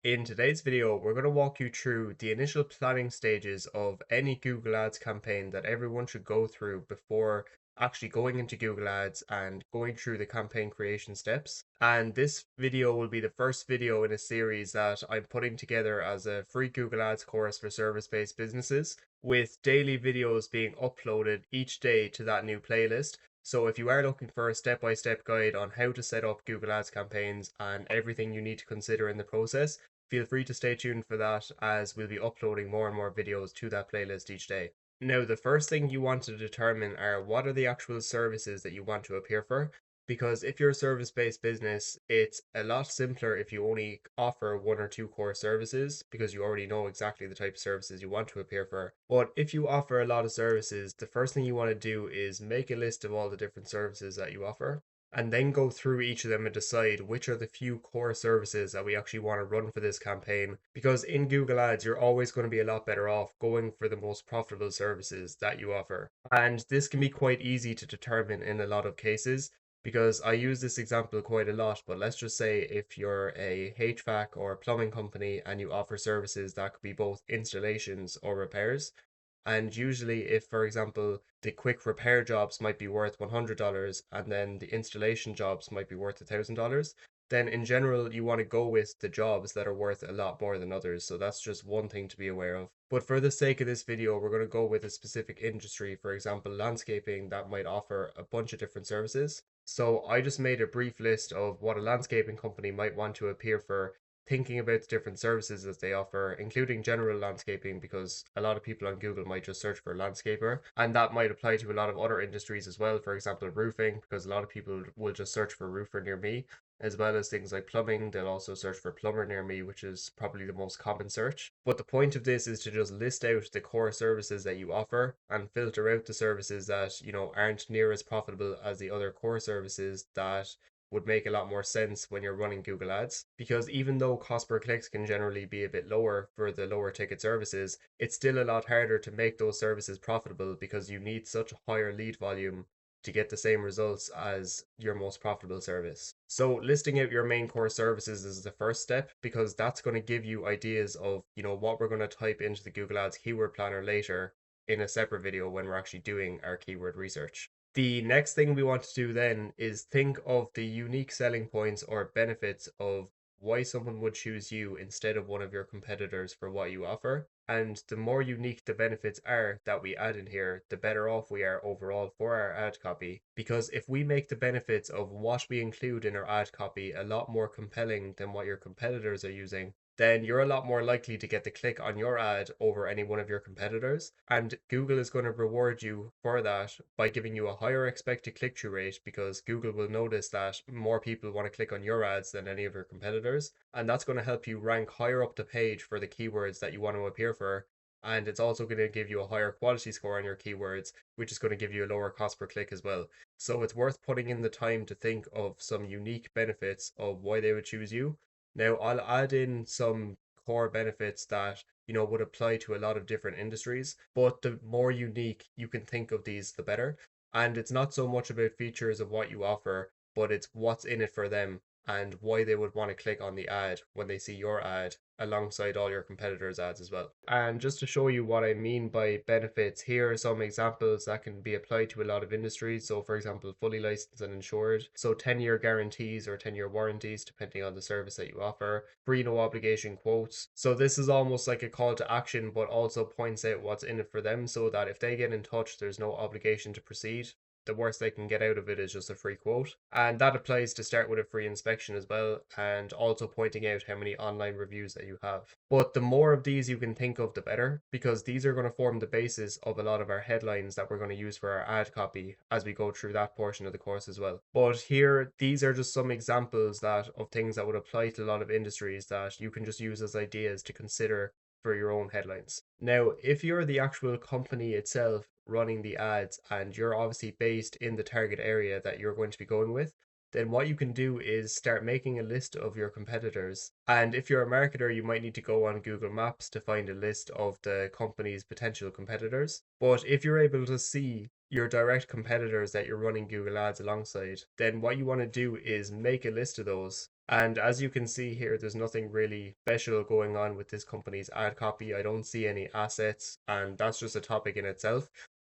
In today's video, we're going to walk you through the initial planning stages of any Google Ads campaign that everyone should go through before actually going into Google Ads and going through the campaign creation steps. And this video will be the first video in a series that I'm putting together as a free Google Ads course for service-based businesses, with daily videos being uploaded each day to that new playlist. So if you are looking for a step-by-step guide on how to set up Google Ads campaigns and everything you need to consider in the process, feel free to stay tuned for that, as we'll be uploading more and more videos to that playlist each day. Now, the first thing you want to determine are what are the actual services that you want to appear for. Because if you're a service based business, it's a lot simpler if you only offer one or two core services because you already know exactly the type of services you want to appear for. But if you offer a lot of services, the first thing you want to do is make a list of all the different services that you offer and then go through each of them and decide which are the few core services that we actually want to run for this campaign. Because in Google Ads, you're always going to be a lot better off going for the most profitable services that you offer. And this can be quite easy to determine in a lot of cases. Because I use this example quite a lot, but let's just say if you're a HVAC or a plumbing company and you offer services that could be both installations or repairs, and usually, if, for example, the quick repair jobs might be worth $100 and then the installation jobs might be worth $1,000, then in general, you want to go with the jobs that are worth a lot more than others. So that's just one thing to be aware of. But for the sake of this video, we're going to go with a specific industry, for example, landscaping, that might offer a bunch of different services. So I just made a brief list of what a landscaping company might want to appear for, thinking about the different services that they offer, including general landscaping, because a lot of people on Google might just search for landscaper, and that might apply to a lot of other industries as well. For example, roofing, because a lot of people will just search for roofer near me, as well as things like plumbing. They'll also search for plumber near me, which is probably the most common search. But the point of this is to just list out the core services that you offer and filter out the services that, aren't near as profitable as the other core services that would make a lot more sense when you're running Google Ads. Because even though cost per clicks can generally be a bit lower for the lower ticket services, it's still a lot harder to make those services profitable because you need such a higher lead volume to get the same results as your most profitable service. So listing out your main core services is the first step, because that's going to give you ideas of, what we're going to type into the Google Ads keyword planner later in a separate video when we're actually doing our keyword research. The next thing we want to do then is think of the unique selling points or benefits of why someone would choose you instead of one of your competitors for what you offer. And the more unique the benefits are that we add in here, the better off we are overall for our ad copy. Because if we make the benefits of what we include in our ad copy a lot more compelling than what your competitors are using, then you're a lot more likely to get the click on your ad over any one of your competitors. And Google is going to reward you for that by giving you a higher expected click through rate, because Google will notice that more people want to click on your ads than any of your competitors. And that's going to help you rank higher up the page for the keywords that you want to appear for. And it's also going to give you a higher quality score on your keywords, which is going to give you a lower cost per click as well. So it's worth putting in the time to think of some unique benefits of why they would choose you. Now, I'll add in some core benefits that, would apply to a lot of different industries, but the more unique you can think of these, the better. And it's not so much about features of what you offer, but it's what's in it for them and why they would want to click on the ad when they see your ad alongside all your competitors' ads as well. And just to show you what I mean by benefits, here are some examples that can be applied to a lot of industries. So, for example, fully licensed and insured. So, 10-year guarantees or 10-year warranties, depending on the service that you offer. Free no obligation quotes. So, this is almost like a call to action, but also points out what's in it for them so that if they get in touch, there's no obligation to proceed. The worst they can get out of it is just a free quote. And that applies to start with a free inspection as well, and also pointing out how many online reviews that you have. But the more of these you can think of, the better, because these are going to form the basis of a lot of our headlines that we're going to use for our ad copy as we go through that portion of the course as well. But here, these are just some examples that of things that would apply to a lot of industries that you can just use as ideas to consider for your own headlines. Now, if you're the actual company itself running the ads and you're obviously based in the target area that you're going to be going with, then what you can do is start making a list of your competitors. And if you're a marketer, you might need to go on Google Maps to find a list of the company's potential competitors. But if you're able to see your direct competitors that you're running Google Ads alongside, then what you want to do is make a list of those And as you can see here, there's nothing really special going on with this company's ad copy. I don't see any assets, and that's just a topic in itself.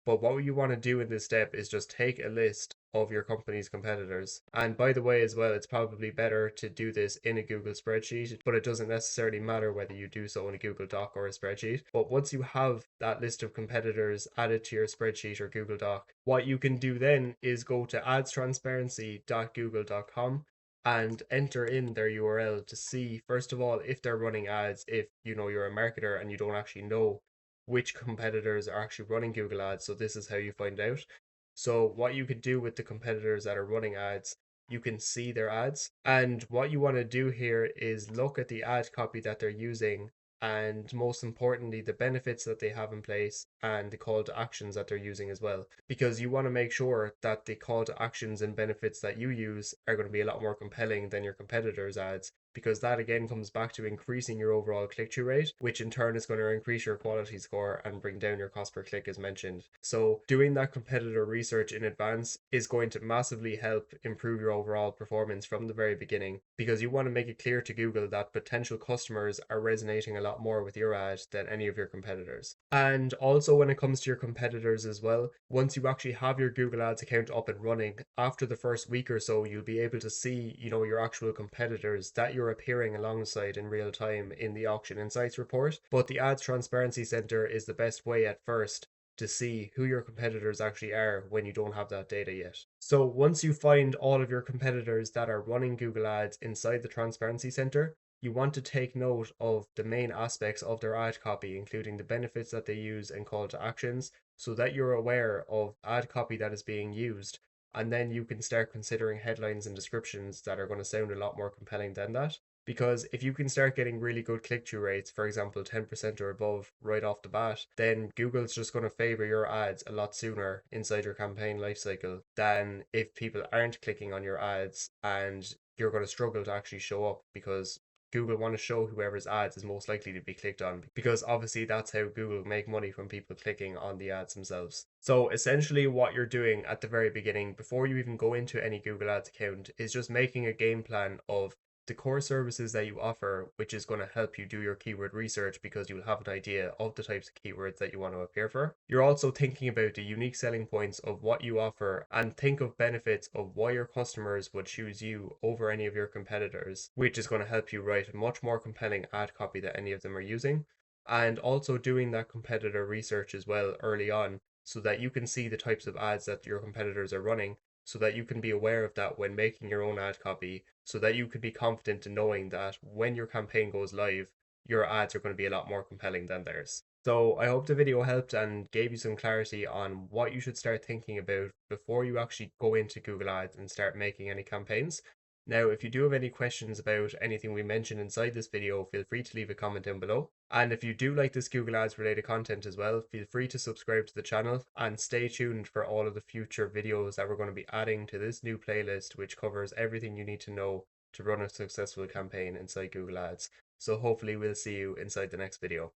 But what you want to do in this step is just take a list of your company's competitors. And by the way, as well, it's probably better to do this in a Google spreadsheet, but it doesn't necessarily matter whether you do so in a Google Doc or a spreadsheet. But once you have that list of competitors added to your spreadsheet or Google Doc, what you can do then is go to adstransparency.google.com and enter in their URL to see, first of all, if they're running ads, if you know you're a marketer and you don't actually know which competitors are actually running Google ads. So this is how you find out. So what you could do with the competitors that are running ads, you can see their ads. And what you want to do here is look at the ad copy that they're using, and most importantly, the benefits that they have in place and the call to actions that they're using as well. Because you want to make sure that the call to actions and benefits that you use are going to be a lot more compelling than your competitors' ads, because that again comes back to increasing your overall click through rate, which in turn is going to increase your quality score and bring down your cost per click, as mentioned. So, doing that competitor research in advance is going to massively help improve your overall performance from the very beginning, because you want to make it clear to Google that potential customers are resonating a lot more with your ad than any of your competitors. And also, when it comes to your competitors as well, once you actually have your Google Ads account up and running, after the first week or so, you'll be able to see, your actual competitors that you're appearing alongside in real time in the Auction Insights report. But the Ads Transparency Center is the best way at first to see who your competitors actually are when you don't have that data yet. So once you find all of your competitors that are running Google Ads inside the Transparency Center, you want to take note of the main aspects of their ad copy, including the benefits that they use and call to actions, so that you're aware of ad copy that is being used. And then you can start considering headlines and descriptions that are going to sound a lot more compelling than that. Because if you can start getting really good click through rates, for example, 10% or above right off the bat, then Google's just going to favor your ads a lot sooner inside your campaign lifecycle than if people aren't clicking on your ads and you're going to struggle to actually show up, because Google want to show whoever's ads is most likely to be clicked on, because obviously that's how Google make money from people clicking on the ads themselves. So essentially what you're doing at the very beginning before you even go into any Google Ads account is just making a game plan of the core services that you offer, which is going to help you do your keyword research because you'll have an idea of the types of keywords that you want to appear for. You're also thinking about the unique selling points of what you offer and think of benefits of why your customers would choose you over any of your competitors, which is going to help you write a much more compelling ad copy that any of them are using. And also doing that competitor research as well early on so that you can see the types of ads that your competitors are running, so that you can be aware of that when making your own ad copy, so that you can be confident in knowing that when your campaign goes live, your ads are going to be a lot more compelling than theirs. So I hope the video helped and gave you some clarity on what you should start thinking about before you actually go into Google Ads and start making any campaigns. Now, if you do have any questions about anything we mentioned inside this video, feel free to leave a comment down below. And if you do like this Google Ads related content as well, feel free to subscribe to the channel and stay tuned for all of the future videos that we're going to be adding to this new playlist, which covers everything you need to know to run a successful campaign inside Google Ads. So hopefully we'll see you inside the next video.